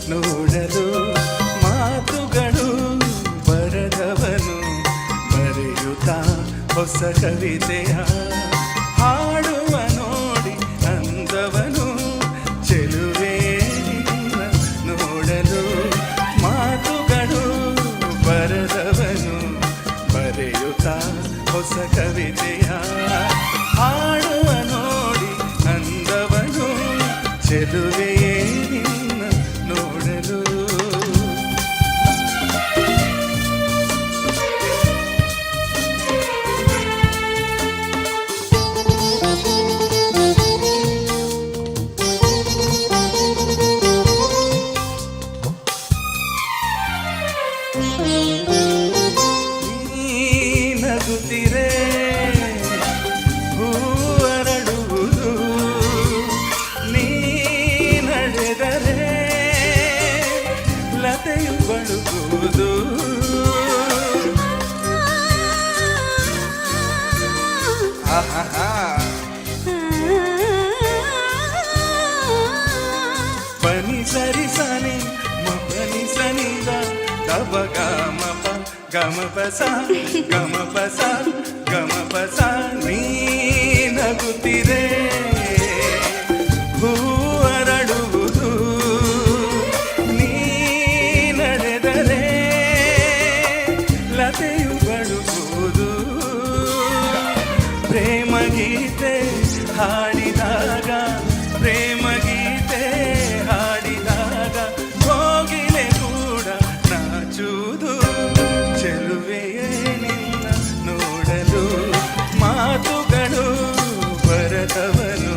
ನೋಡಲು ಮಾತುಗಳು ಬರದವನು ಬರೆಯುತ್ತಾ ಹೊಸ ಕವಿತೆಯ ಹಾಡುವ ನೋಡಿ ಅಂದವನು ಚೆಲುವೆ ನಿನ್ನ ನೋಡಲು ಮಾತುಗಳು ಬರದವನು ಬರೆಯುತ್ತಾ ಹೊಸ ಕವಿತೆಯ ಹಾಡುವ ನೋಡಿ ಅಂದವನು ಚೆಲುವೆ ನಗುತ್ತಿರೆ ಹೂವರಡುವುದು ನೀ ನಡೆದರೆ ಲತೆಯು ಬಳುವುದು ಪನಿ ಸರಿ ಸನಿ ಮಪನಿ ಸನಿದ ತಬ ಗಮ ಪಸ ಗಮ ಪಸ ಗಮ ಪಸ ನೀ ನಗುತ್ತಿರೆ ಹೂವರಡುವುದು ನೀ ನಡೆದರೆ ಲತೆಯು ಬಳುವುದು ಪ್ರೇಮ ಗೀತೆ ಹಾಡಿದಾಗ ಪ್ರೇಮ ಗೀತೆ ಹಾಡಿದಾಗ ಹೋಗಿಲೆ ಕೂಡ ನಾಚುವುದು ಚೆಲುವೆಯೇ ನಿನ್ನ ನೋಡಲು ಮಾತುಗಳು ಬರದವನು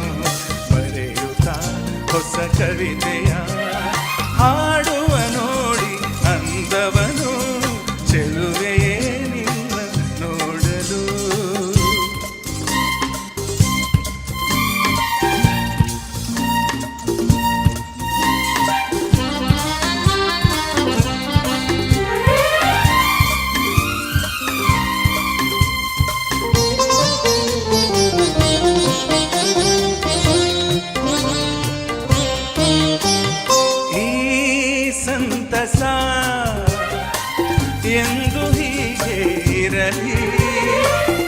ಬರೆಯುತ್ತಾ ಹೊಸ ಕವಿತೆಯ ಹಾಡುವ ನೋಡಿ ಅಂದವನು ಚೆಲುವೆಯೇ ನಿನ್ನ ನೋಡಲು ಸಂತಸ ಎಂದು ಹೀಗೆ ಇರಲಿ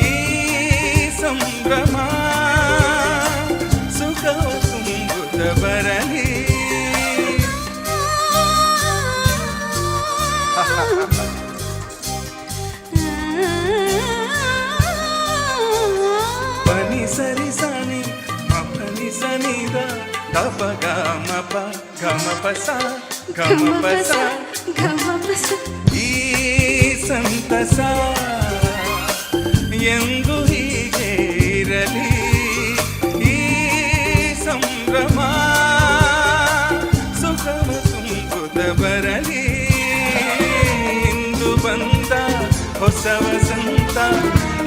ಈ ಸಂಭ್ರಮ ಸುಖವ ತುಂಬುತ್ತ ಬರಲಿ ಪನಿ ಸರಿ ಸನಿ ಮಪನಿ ಸನಿದ ತಪ ಗಮ ಪಸ ಗಮ ಪಸ ಈ ಸಂತಸ ಎಂದು ಹೀಗೆ ಇರಲಿ ಈ ಸಂಭ್ರಮ ಸುಖವ ತುಂಬುತ್ತ ಬರಲಿ ಇಂದು ಬಂದ ಹೊಸ ವಸಂತ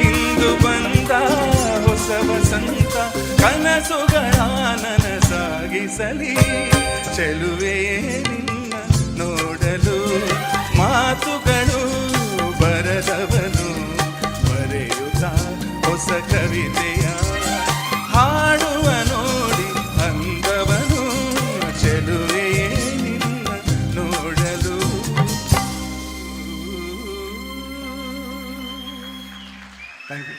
ಇಂದು ಬಂದ ಹೊಸ ವಸಂತ ಕನಸುಗಳ ನನಸಾಗಿಸಲಿ ಚೆಲುವೆ ನಿನ್ನ ನೋಡಲು ಮಾತುಗಳು ಬರದವನು ಬರೆಯುತ್ತಾ ಹೊಸ ಕವಿತೆಯ ಹಾಡುವ ನೋಡಿ ಅಂದವನು ಚೆಲುವೆ ನಿನ್ನ ನೋಡಲು. Thank you.